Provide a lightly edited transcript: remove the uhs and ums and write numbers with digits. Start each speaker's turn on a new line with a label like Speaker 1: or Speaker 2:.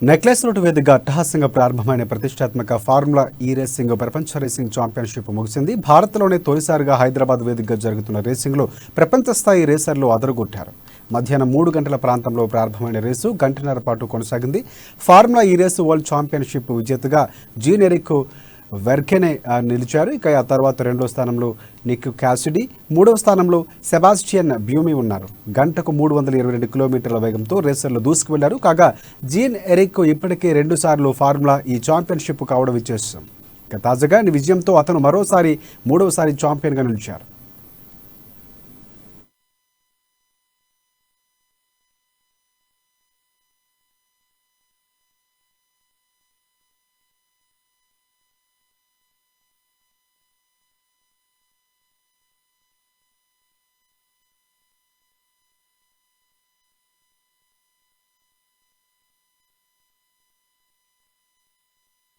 Speaker 1: Necklace road వేదికగా అట్టహాసంగా ప్రారంభమైన ప్రతిష్టాత్మక ఫార్ములా ఈ రేసింగ్ ప్రపంచ రేసింగ్ ఛాంపియన్షిప్ ముగిసింది. భారత్లోనే తొలిసారిగా హైదరాబాద్ వేదికగా జరుగుతున్న రేసింగ్లో ప్రపంచ స్థాయి రేసర్లు అదరగొట్టారు. మధ్యాహ్నం 3 గంటల ప్రాంతంలో ప్రారంభమైన రేసు గంటన్నర పాటు కొనసాగింది. ఫార్ములా ఈ రేసు వరల్డ్ ఛాంపియన్షిప్ విజేతగా జీన్ ఎరిక్ వెర్కెనే నిలిచారు. ఇక ఆ తర్వాత 2వ స్థానంలో నిక్ క్యాసిడీ, 3వ స్థానంలో సెబాస్టియన్ బ్యూమీ ఉన్నారు. గంటకు 322 కిలోమీటర్ల వేగంతో రేసర్లు దూసుకు వెళ్లారు. కాగా జీన్ ఎరిక్ ఇప్పటికే 2 సార్లు ఫార్ములా ఈ ఛాంపియన్షిప్ కావడం విశేషం. ఇక తాజాగా ఈ విజయంతో అతను మరోసారి 3వసారి ఛాంపియన్గా నిలిచారు.